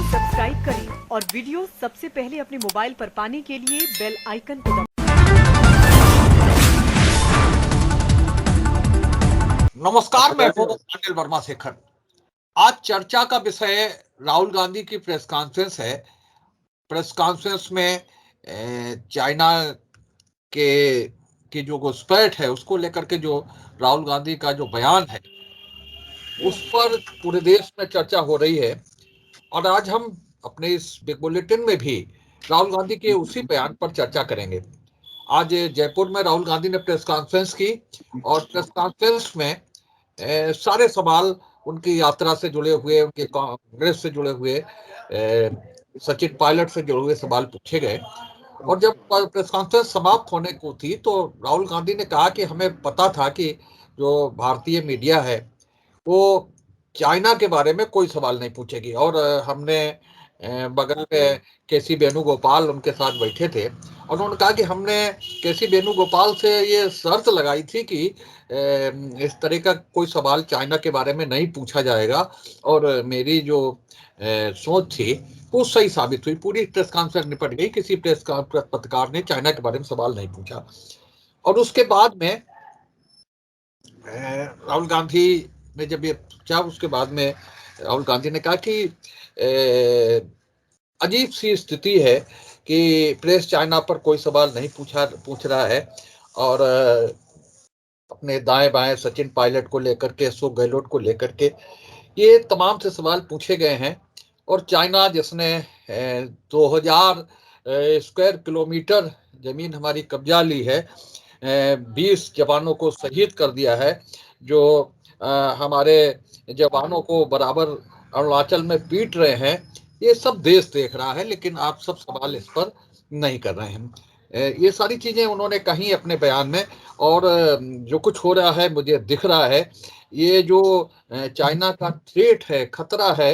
Subscribe करें और video सबसे पहले अपने मोबाइल पर पाने के लिए बेल आइकन को दबाएं। नमस्कार, मैं हूं अनिल वर्मा शेखर। आज चर्चा का विषय राहुल गांधी की प्रेस कॉन्फ्रेंस है। प्रेस कॉन्फ्रेंस में चाइना के की जो घुसपैठ है उसको लेकर के जो राहुल गांधी का जो बयान है उस पर पूरे देश में चर्चा हो रही है। और आज हम अपने इस बिग बुलेटिन में भी राहुल गांधी के उसी बयान पर चर्चा करेंगे। आज जयपुर में राहुल गांधी ने प्रेस कॉन्फ्रेंस की और प्रेस कॉन्फ्रेंस में सारे सवाल उनकी यात्रा से जुड़े हुए, उनके कांग्रेस से जुड़े हुए, सचिन पायलट से जुड़े हुए सवाल पूछे गए। और जब प्रेस कॉन्फ्रेंस समाप्त होने को थी तो राहुल गांधी ने कहा कि हमें पता था कि जो भारतीय मीडिया है वो चाइना के बारे में कोई सवाल नहीं पूछेगी। और हमने बगल में केसी वेणुगोपाल उनके साथ बैठे थे और उन्होंने कहा कि हमने केसी वेणुगोपाल से ये शर्त लगाई थी कि इस तरह का कोई सवाल चाइना के बारे में नहीं पूछा जाएगा। और मेरी जो सोच थी वो सही साबित हुई। पूरी प्रेस कॉन्फ्रेंस निपट गई, किसी प्रेस पत्रकार ने चाइना के बारे में सवाल नहीं पूछा। और उसके बाद में राहुल गांधी ने जब ये पूछा, उसके बाद में राहुल गांधी ने कहा कि अजीब सी स्थिति है कि प्रेस चाइना पर कोई सवाल नहीं पूछ रहा है। और अपने दाएं बाएं सचिन पायलट को लेकर के, अशोक गहलोत को लेकर के ये तमाम से सवाल पूछे गए हैं। और चाइना जिसने 2000 स्क्वायर किलोमीटर जमीन हमारी कब्जा ली है, 20 जवानों को शहीद कर दिया है, जो हमारे जवानों को बराबर अरुणाचल में पीट रहे हैं, ये सब देश देख रहा है, लेकिन आप सब सवाल इस पर नहीं कर रहे हैं। ये सारी चीजें उन्होंने कही अपने बयान में। और जो कुछ हो रहा है मुझे दिख रहा है, ये जो चाइना का थ्रेट है, खतरा है,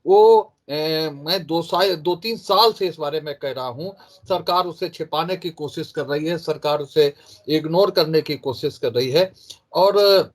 वो मैं 2-3 साल से इस बारे में कह रहा हूँ। सरकार उसे छिपाने की कोशिश कर रही है, सरकार उसे इग्नोर करने की कोशिश कर रही है। और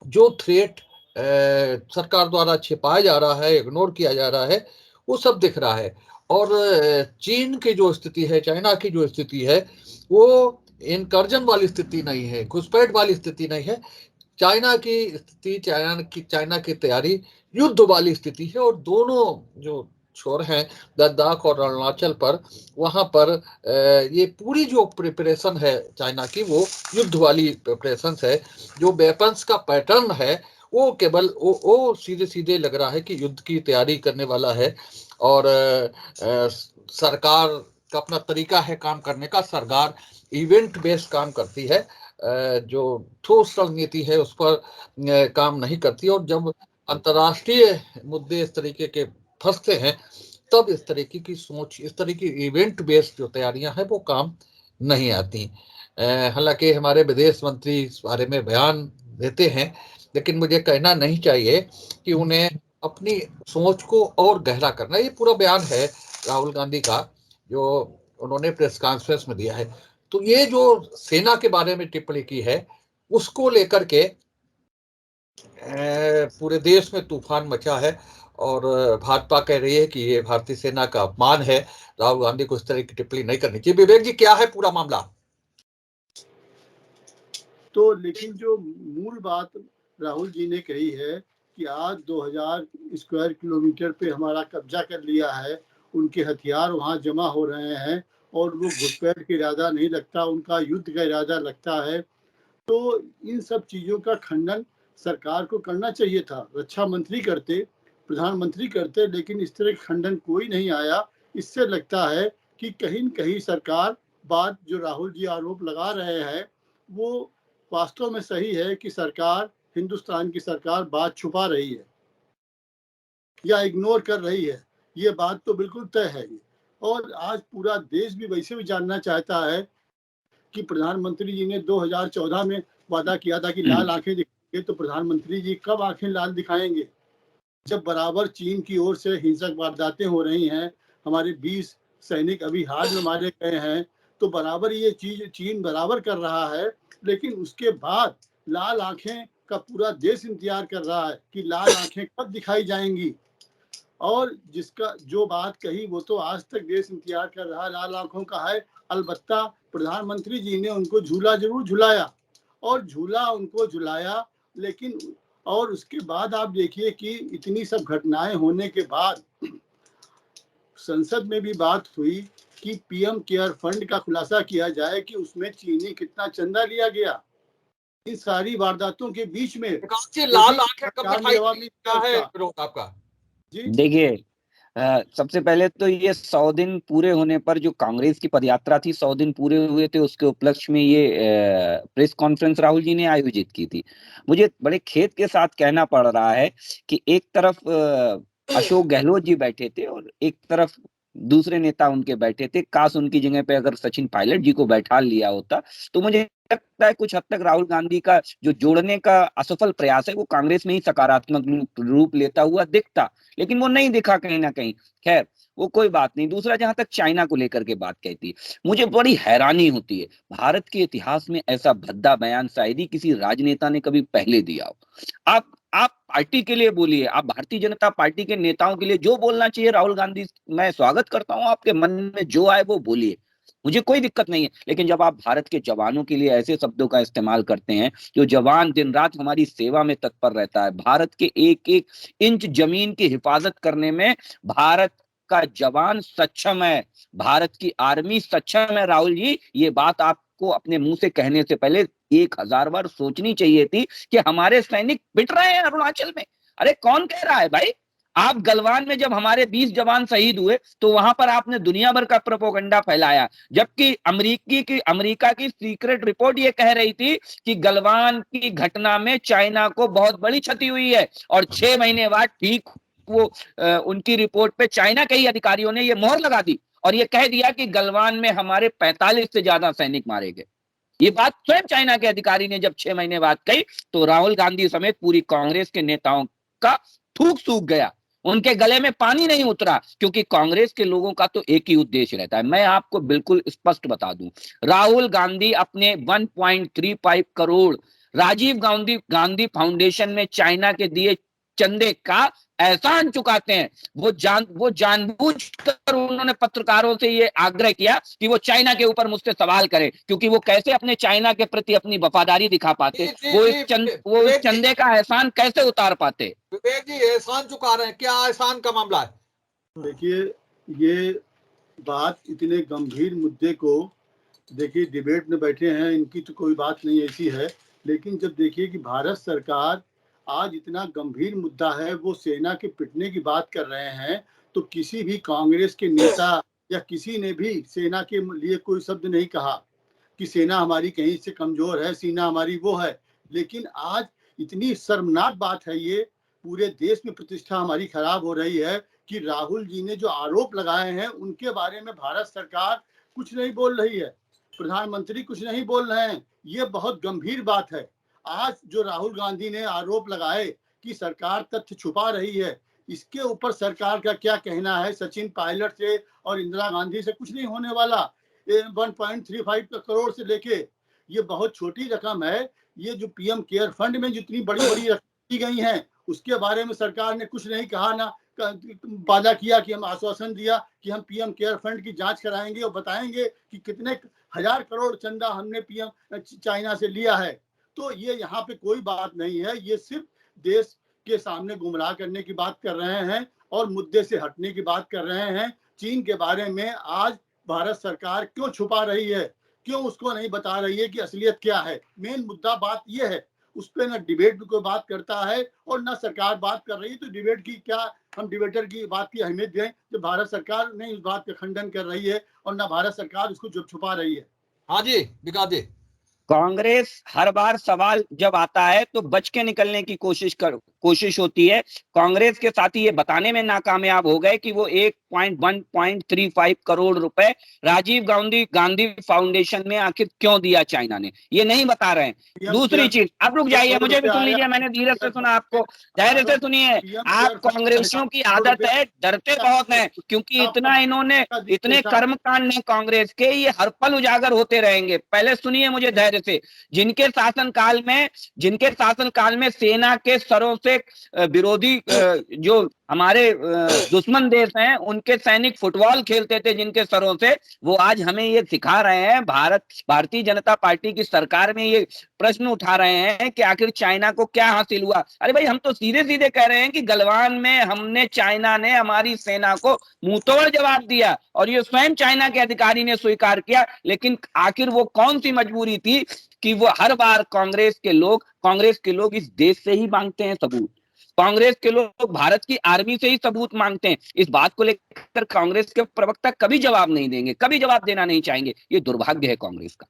जो थ्रेट सरकार द्वारा छिपाया जा रहा है, इग्नोर किया जा रहा है, वो सब दिख रहा है। और चीन की जो स्थिति है, चाइना की जो स्थिति है, वो इनकर्जन वाली स्थिति नहीं है, घुसपैठ वाली स्थिति नहीं है। चाइना की स्थिति, चाइना की तैयारी युद्ध वाली स्थिति है। और दोनों जो छोर हैं, लद्दाख और अरुणाचल पर, वहां पर ये पूरी जो प्रिपरेशन है चाइना की, वो युद्ध वाली प्रिपरेशन है। जो वेपन्स का पैटर्न है वो केवल वो सीधे सीधे लग रहा है कि युद्ध की तैयारी करने वाला है। और सरकार का अपना तरीका है काम करने का। सरकार इवेंट बेस्ड काम करती है, जो ठोस रणनीति है उस पर काम नहीं करती। और जब अंतर्राष्ट्रीय मुद्दे इस तरीके के फंसते हैं तब इस तरीके की सोच, इस तरह की इवेंट बेस्ड जो तैयारियां हैं वो काम नहीं आती। हालांकि हमारे विदेश मंत्री इस बारे में बयान देते हैं, लेकिन मुझे कहना नहीं चाहिए कि उन्हें अपनी सोच को और गहरा करना। ये पूरा बयान है राहुल गांधी का जो उन्होंने प्रेस कॉन्फ्रेंस में दिया है। तो ये जो सेना के बारे में टिप्पणी की है उसको लेकर के पूरे देश में तूफान मचा है। और भाजपा कह रही है कि ये भारतीय सेना का अपमान है, राहुल गांधी को इस तरह की टिप्पणी नहीं करनी चाहिए। विवेक जी, क्या है पूरा मामला? तो लेकिन जो मूल बात राहुल जी ने कही है कि आज 2000 स्क्वायर किलोमीटर पे हमारा कब्जा कर लिया है, उनके हथियार वहां जमा हो रहे हैं और वो घुसपैठ का इरादा नहीं लगता, उनका युद्ध का इरादा लगता है। तो इन सब चीजों का खंडन सरकार को करना चाहिए था, रक्षा मंत्री करते, प्रधानमंत्री करते, लेकिन इस तरह खंडन कोई नहीं आया। इससे लगता है कि कहीं न कहीं सरकार, बात जो राहुल जी आरोप लगा रहे हैं वो वास्तव में सही है कि सरकार, हिंदुस्तान की सरकार बात छुपा रही है या इग्नोर कर रही है। ये बात तो बिल्कुल तय है। और आज पूरा देश भी वैसे भी जानना चाहता है कि प्रधानमंत्री जी ने 2014 में वादा किया था कि लाल आंखें दिखाएंगे, तो प्रधानमंत्री जी कब आंखें लाल दिखाएंगे जब बराबर चीन की ओर से हिंसक वारदातें हो रही हैं, हमारे 20 सैनिक अभी हाल में मारे गए हैं, तो बराबर ये चीज चीन बराबर कर रहा है। लेकिन उसके बाद लाल आंखें का पूरा देश इंतजार कर रहा है कि लाल आंखें कब दिखाई जाएंगी। और जिसका जो बात कही वो तो आज तक देश इंतजार कर रहा, लाल आंखों का है। अलबत्ता प्रधानमंत्री जी ने उनको झूला जरूर झुलाया, और झूला उनको झुलाया, लेकिन और उसके बाद आप देखिए कि इतनी सब घटनाएं होने के बाद संसद में भी बात हुई कि पीएम केयर फंड का खुलासा किया जाए कि उसमें चीनी कितना चंदा लिया गया। इन सारी वारदातों के बीच में लाल आंखें कब सरकार ने दिखाई जवाब दी? नहीं क्या दिया है उसका। विरोध आपका? जी देखिए, सबसे पहले तो ये 100 दिन पूरे होने पर जो कांग्रेस की पदयात्रा थी, 100 दिन पूरे हुए थे, उसके उपलक्ष्य में ये प्रेस कॉन्फ्रेंस राहुल जी ने आयोजित की थी। मुझे बड़े खेद के साथ कहना पड़ रहा है कि एक तरफ अशोक गहलोत जी बैठे थे और एक तरफ दूसरे नेता उनके बैठे थे। काश उनकी जगह पे अगर सचिन पायलट जी को बैठा लिया होता तो मुझे लगता है कुछ हद तक राहुल गांधी का जो जोड़ने का असफल प्रयास है वो कांग्रेस में ही सकारात्मक रूप लेता हुआ दिखता, लेकिन वो नहीं दिखा कहीं ना कहीं। खैर, वो कोई बात नहीं। दूसरा, जहां तक चाइना को लेकर के बात कहती है, मुझे बड़ी हैरानी होती है, भारत के इतिहास में ऐसा भद्दा बयान शायद ही किसी राजनेता ने कभी पहले दिया हो। आप पार्टी के लिए बोलिए, आप भारतीय जनता पार्टी के नेताओं के लिए जो बोलना चाहिए, राहुल गांधी, मैं स्वागत करता हूं, आपके मन में जो आए वो बोलिए, मुझे कोई दिक्कत नहीं है। लेकिन जब आप भारत के जवानों के लिए ऐसे शब्दों का इस्तेमाल करते हैं, जो जवान दिन रात हमारी सेवा में तत्पर रहता है, भारत के एक एक इंच जमीन की हिफाजत करने में भारत का जवान सक्षम है, भारत की आर्मी सक्षम है, राहुल जी, ये बात आपको अपने मुंह से कहने से पहले 1000 बार सोचनी चाहिए थी कि हमारे सैनिक पिट रहे हैं अरुणाचल में। अरे कौन कह रहा है भाई? आप गलवान में जब हमारे 20 जवान शहीद हुए तो वहां पर आपने दुनिया भर का प्रोपोगंडा फैलाया, जबकि अमेरिका की सीक्रेट रिपोर्ट ये कह रही थी कि गलवान की घटना में चाइना को बहुत बड़ी क्षति हुई है। और 6 महीने बाद ठीक वो उनकी रिपोर्ट पे चाइना के ही अधिकारियों ने ये मोहर लगा दी और ये कह दिया कि गलवान में हमारे 45 से ज्यादा सैनिक मारे गए। ये बात स्वयं चाइना के अधिकारी ने जब 6 महीने बाद कही तो राहुल गांधी समेत पूरी कांग्रेस के नेताओं का थूक सूख गया, उनके गले में पानी नहीं उतरा, क्योंकि कांग्रेस के लोगों का तो एक ही उद्देश्य रहता है। मैं आपको बिल्कुल स्पष्ट बता दूं, राहुल गांधी अपने 1.35 करोड़ राजीव गांधी फाउंडेशन में चाइना के दिए चंदे का एहसान चुकाते हैं। वो जानबूझकर उन्होंने पत्रकारों से ये आग्रह किया कि वो चाइना के ऊपर मुझसे सवाल करें, क्योंकि वो कैसे अपने चाइना के प्रति अपनी वफादारी दिखा पाते, वो इस चंदे का एहसान कैसे उतार पाते। विवेक जी, एहसान चुका रहे हैं, क्या एहसान का मामला है? देखिए, ये बात इतने गंभीर मुद्दे को, देखिए डिबेट में बैठे हैं, इनकी तो कोई बात नहीं ऐसी है, लेकिन जब देखिए कि भारत सरकार आज इतना गंभीर मुद्दा है, वो सेना के पिटने की बात कर रहे हैं, तो किसी भी कांग्रेस के नेता या किसी ने भी सेना के लिए कोई शब्द नहीं कहा कि सेना हमारी कहीं से कमजोर है, सेना हमारी वो है। लेकिन आज इतनी शर्मनाक बात है, ये पूरे देश में प्रतिष्ठा हमारी खराब हो रही है कि राहुल जी ने जो आरोप लगाए हैं उनके बारे में भारत सरकार कुछ नहीं बोल रही है, प्रधानमंत्री कुछ नहीं बोल रहे हैं। ये बहुत गंभीर बात है। आज जो राहुल गांधी ने आरोप लगाए कि सरकार तथ्य छुपा रही है, इसके ऊपर सरकार का क्या कहना है? सचिन पायलट से और इंदिरा गांधी से कुछ नहीं होने वाला। 1.35 करोड़ से लेके ये बहुत छोटी रकम है। ये जो पीएम केयर फंड में जितनी बड़ी बड़ी रकम दी गई हैं, उसके बारे में सरकार ने कुछ नहीं कहा, ना वादा किया कि हम आश्वासन दिया कि हम पीएम केयर फंड की जांच कराएंगे और बताएंगे कि कितने हजार करोड़ चंदा हमने पीएम चाइना से लिया है। तो ये यहाँ पे कोई बात नहीं है, ये सिर्फ देश के सामने गुमराह करने की बात कर रहे हैं और मुद्दे से हटने की बात कर रहे हैं। चीन के बारे में आज भारत सरकार क्यों छुपा रही है, क्यों उसको नहीं बता रही है कि असलियत क्या है? मेन मुद्दा बात ये है, उस पर ना डिबेट में कोई बात करता है और ना सरकार बात कर रही है। तो डिबेट की क्या, हम डिबेटर की बात की अहमियत दें जब भारत सरकार नहीं उस बात का खंडन कर रही है और ना भारत सरकार उसको जो छुपा रही है। हाँ जी विकास जी। कांग्रेस हर बार सवाल जब आता है तो बच के निकलने की कोशिश होती है। कांग्रेस के साथी ये बताने में नाकामयाब हो गए कि वो 1.35 करोड़ रुपए राजीव गांधी फाउंडेशन में आखिर क्यों दिया चाइना ने, ये नहीं बता रहे हैं। दूसरी चीज, आप रुक जाइए, मुझे भी सुन लीजिए, मैंने धीरे से सुना, आपको धैर्य से सुनिए। आप कांग्रेसियों की आदत है, डरते बहुत हैं, क्योंकि इतने कर्मकांड ने कांग्रेस के, ये हर पल उजागर होते रहेंगे। पहले सुनिए मुझे धैर्य से। जिनके शासनकाल में सेना के सरों से के विरोधी जो हमारे दुश्मन देश हैं उनके सैनिक फुटबॉल खेलते थे जिनके सरों से, वो आज हमें ये सिखा रहे हैं, भारतीय जनता पार्टी की सरकार में ये प्रश्न उठा रहे हैं कि आखिर चाइना को क्या हासिल हुआ। अरे भाई, हम तो सीधे सीधे कह रहे हैं कि गलवान में चाइना ने हमारी सेना को मुंहतोड़ जवाब दिया और ये स्वयं चाइना के अधिकारी ने स्वीकार किया। लेकिन आखिर वो कौन सी मजबूरी थी कि वो हर बार कांग्रेस के लोग इस देश से ही मांगते हैं सबूत, कांग्रेस के लोग भारत की आर्मी से ही सबूत मांगते हैं। इस बात को लेकर कांग्रेस के प्रवक्ता कभी जवाब नहीं देंगे, कभी जवाब देना नहीं चाहेंगे। ये दुर्भाग्य है कांग्रेस का।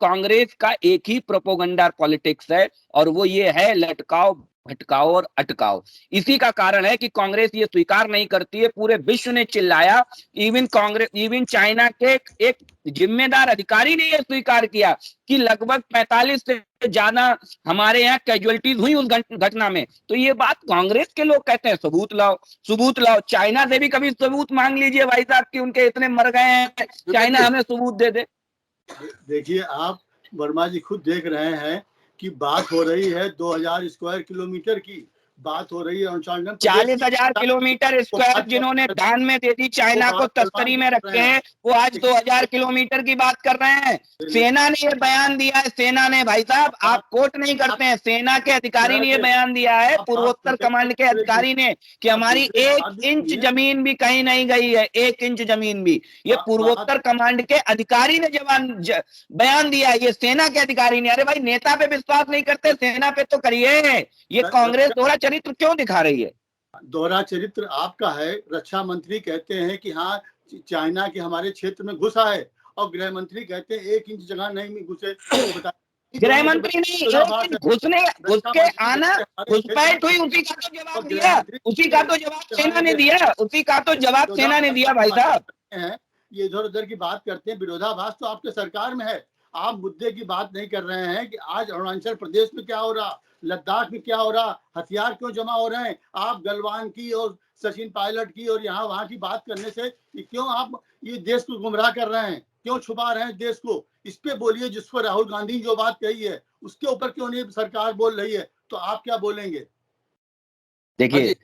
कांग्रेस का एक ही प्रोपोगंडा पॉलिटिक्स है और वो ये है लटकाओ, भटकाओ और अटकाओ। इसी का कारण है कि कांग्रेस ये स्वीकार नहीं करती है। पूरे विश्व ने चिल्लाया, इवन चाइना के एक जिम्मेदार अधिकारी ने यह स्वीकार किया कि लगभग 45 से ज्यादा हमारे यहाँ कैजुअलिटीज हुई उस घटना में। तो ये बात कांग्रेस के लोग कहते हैं सबूत लाओ, सबूत लाओ। चाइना से भी कभी सबूत मांग लीजिए भाई साहब कि उनके इतने मर गए हैं, चाइना हमें सबूत दे दे। देखिए, आप वर्मा जी खुद देख रहे हैं कि बात हो रही है 2000 स्क्वायर किलोमीटर की, बात हो रही है 40,000 किलोमीटर स्क्वायर जिन्होंने दान में दे दी, चाइना को तस्करी में रखे हैं, वो आज 2000 किलोमीटर की बात कर रहे हैं। सेना ने ये बयान दिया है, सेना ने, भाई साहब आप कोट नहीं करते हैं, सेना के अधिकारी ने ये बयान दिया है, पूर्वोत्तर कमांड के अधिकारी ने, कि हमारी 1 इंच जमीन भी कहीं नहीं गई है, 1 इंच जमीन भी। ये पूर्वोत्तर कमांड के अधिकारी ने बयान दिया है, ये सेना के अधिकारी ने। अरे भाई, नेता पे विश्वास नहीं करते, सेना पे तो करिए। ये कांग्रेस दोहरा चरित्र क्यों दिखा रही है? दोहरा चरित्र आपका है। रक्षा मंत्री कहते हैं कि हाँ चाइना के हमारे क्षेत्र में घुसा है, और गृह मंत्री कहते हैं 1 इंच जगह नहीं घुसे। गृह मंत्री नहीं, घुस के आना, घुसपैठ हुई, उसी का तो जवाब दिया, उसी का तो जवाब सेना ने दिया, उसी का तो जवाब सेना ने दिया। भाई साहब, ये इधर उधर की बात करते हैं, विरोधाभास तो आपके सरकार में है। आप मुद्दे की बात नहीं कर रहे हैं कि आज अरुणाचल प्रदेश में क्या हो रहा, लद्दाख में क्या हो रहा, हथियार क्यों जमा हो रहे हैं। आप गलवान की और सचिन पायलट की और यहाँ वहां की बात करने से क्यों आप ये देश को गुमराह कर रहे हैं, क्यों छुपा रहे हैं देश को? इस पे बोलिए। जिस पर राहुल गांधी जो बात कही है उसके ऊपर क्यों नहीं सरकार बोल रही है? तो आप क्या बोलेंगे? देखिए,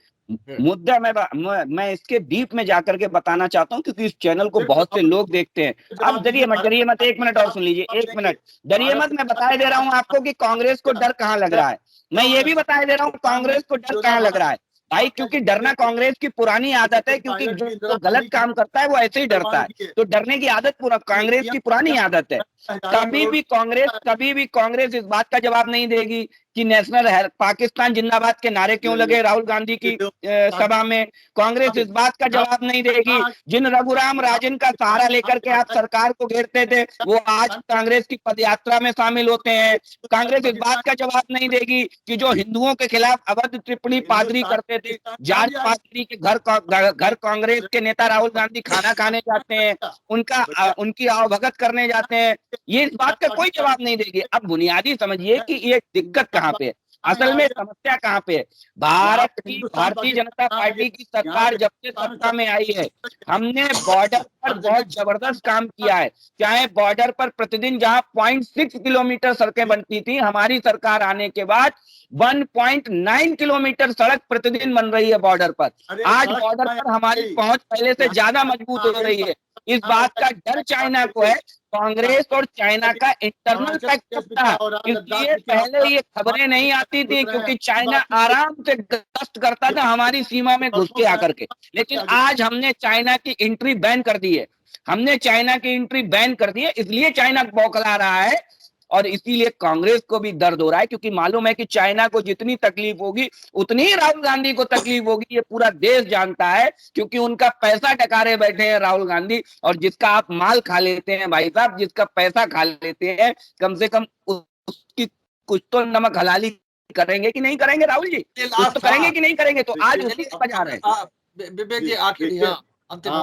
मुद्दा मैं इसके डीप में जाकर के बताना चाहता हूं, क्योंकि इस चैनल को बहुत से लोग देखते हैं। अब डरिए मत, 1 मिनट और सुन लीजिए, 1 मिनट डरिए मत। मैं बताए दे रहा हूं आपको कि कांग्रेस को डर कहां लग रहा है। मैं ये भी बताए दे रहा हूं कांग्रेस को डर कहां लग रहा है भाई, क्योंकि डरना कांग्रेस की पुरानी आदत है, क्योंकि जो गलत काम करता है वो ऐसे ही डरता है। तो डरने की आदत कांग्रेस की पुरानी आदत है। कभी भी कांग्रेस इस बात का जवाब नहीं देगी कि नेशनल पाकिस्तान जिंदाबाद के नारे क्यों लगे राहुल गांधी की सभा में। कांग्रेस इस बात का जवाब नहीं देगी, जिन रघुराम राजन का सहारा लेकर के आप सरकार को घेरते थे वो आज कांग्रेस की पदयात्रा में शामिल होते हैं। कांग्रेस इस बात का जवाब नहीं देगी कि जो हिंदुओं के खिलाफ अवैध टिप्पणी पादरी करते थे, जॉर्ज पादरी के घर कांग्रेस के नेता राहुल गांधी खाना खाने जाते हैं, उनकी आवभगत करने जाते हैं। ये इस बात का कोई जवाब नहीं देगी। अब बुनियादी समझिए कि ये दिक्कत कहां पे है, असल में समस्या कहां पे है। भारतीय जनता पार्टी की सरकार जब से सत्ता में आई है, हमने बॉर्डर पर बहुत जबरदस्त काम किया है। चाहे बॉर्डर पर प्रतिदिन जहां 0.6 किलोमीटर सड़कें बनती थी, हमारी सरकार आने के बाद 1.9 किलोमीटर सड़क प्रतिदिन बन रही है बॉर्डर पर। आज बॉर्डर पर हमारी पहुंच पहले से ज्यादा मजबूत हो रही है। इस बात का डर चाइना को है। कांग्रेस और चाइना का इंटरनल फैक्टर था, इसलिए पहले ये खबरें नहीं आती थी, क्योंकि चाइना आराम से गश्त करता था हमारी सीमा में घुस के आकर के। लेकिन आज हमने चाइना की एंट्री बैन कर दी है, इसलिए चाइना बौखला रहा है और इसीलिए कांग्रेस को भी दर्द हो रहा है, क्योंकि मालूम है कि चाइना को जितनी तकलीफ होगी उतनी ही राहुल गांधी को तकलीफ होगी। ये पूरा देश जानता है, क्योंकि उनका पैसा टकारे बैठे हैं राहुल गांधी। और जिसका आप माल खा लेते हैं भाई साहब, जिसका पैसा खा लेते हैं, कम से कम उसकी कुछ तो नमक हलाली करेंगे कि नहीं करेंगे? राहुल जी कुछ तो करेंगे कि नहीं करेंगे? तो आज उसी से बजा रहे हैं। विवेक जी आखिरी अंतिम।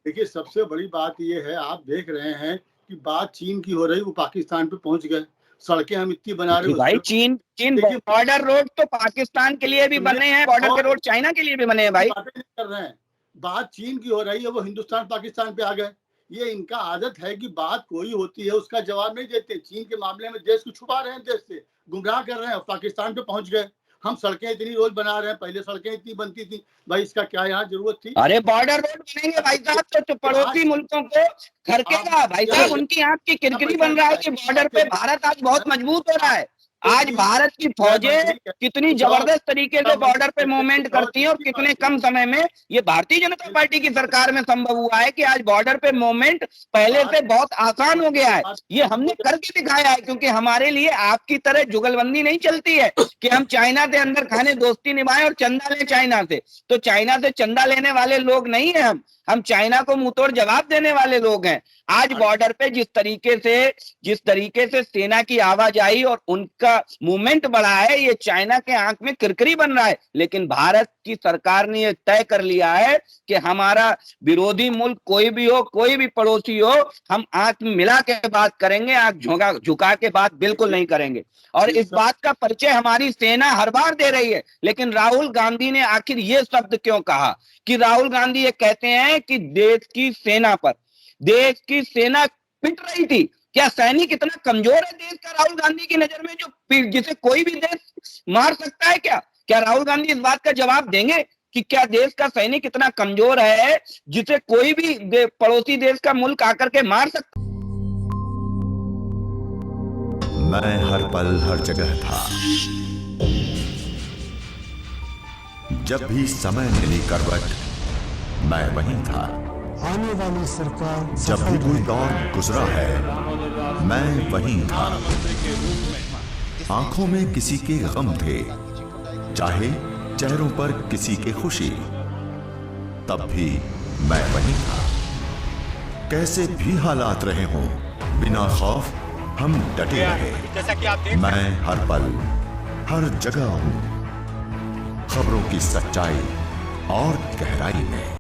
देखिए, सबसे बड़ी बात ये है, आप देख रहे हैं कि बात चीन की हो रही, वो पाकिस्तान पे पहुंच गए। सड़कें हम इतनी बना रहे हैं भाई, चीन बॉर्डर रोड तो पाकिस्तान के लिए भी बने हैं, बॉर्डर के रोड चाइना के लिए भी बने हैं भाई। बातें कर रहे हैं, बात चीन की हो रही है, वो हिंदुस्तान पाकिस्तान पे आ गए। ये इनका आदत है कि बात कोई होती है उसका जवाब नहीं देते। चीन के मामले में देश को छुपा रहे हैं, देश से गुमराह कर रहे हैं, पाकिस्तान पे पहुंच गए। हम सड़कें इतनी रोज बना रहे हैं, पहले सड़कें इतनी बनती थी भाई, इसका क्या यहाँ जरूरत थी? अरे बॉर्डर रोड बनेंगे भाई साहब तो पड़ोसी मुल्कों को खरकेगा भाई साहब, उनकी आंख की किरकिरी बन रहा है कि बॉर्डर पे भारत आज बहुत मजबूत हो रहा है। आज भारत की फौजें कितनी जबरदस्त तरीके से बॉर्डर पे मूवमेंट करती हैं और कितने कम समय में, ये भारतीय जनता पार्टी की सरकार में संभव हुआ है कि आज बॉर्डर पे मूवमेंट पहले से बहुत आसान हो गया है। ये हमने करके दिखाया है, क्योंकि हमारे लिए आपकी तरह जुगलबंदी नहीं चलती है कि हम चाइना से अंदर खाने दोस्ती निभाएं और चंदा लें चाइना से। तो चाइना से चंदा लेने वाले लोग नहीं है हम चाइना को मुंहतोड़ जवाब देने वाले लोग हैं। आज बॉर्डर पे जिस तरीके से सेना की आवाजाही और उनका मूवमेंट बढ़ा है, ये चाइना के आंख में किरकिरी बन रहा है। लेकिन भारत की सरकार ने ये तय कर लिया है कि हमारा विरोधी मुल्क कोई भी हो, कोई भी पड़ोसी हो, हम आंख मिला के बात करेंगे, आंख झुका के बात बिल्कुल नहीं करेंगे। और इस बात का परिचय हमारी सेना हर बार दे रही है। लेकिन राहुल गांधी ने आखिर ये शब्द क्यों कहा? कि राहुल गांधी ये कहते हैं कि देश की सेना पिट रही थी। क्या सैनिक इतना कमजोर है देश का राहुल गांधी की नजर में, जो जिसे कोई भी देश मार सकता है? क्या राहुल गांधी इस बात का जवाब देंगे कि क्या देश का सैनिक इतना कमजोर है जिसे कोई भी पड़ोसी देश का मुल्क आकर के मार सकता? मैं हर पल हर जगह था, जब भी समय मिली करवट मैं वहीं था। आने वाली सरकार जब भी कोई दौर गुजरा है मैं वहीं था। आंखों में किसी के गम थे, चाहे चेहरों पर किसी के खुशी, तब भी मैं वहीं था। कैसे भी हालात रहे हों, बिना खौफ हम डटे रहे। मैं हर पल हर जगह हूं, खबरों की सच्चाई और गहराई में।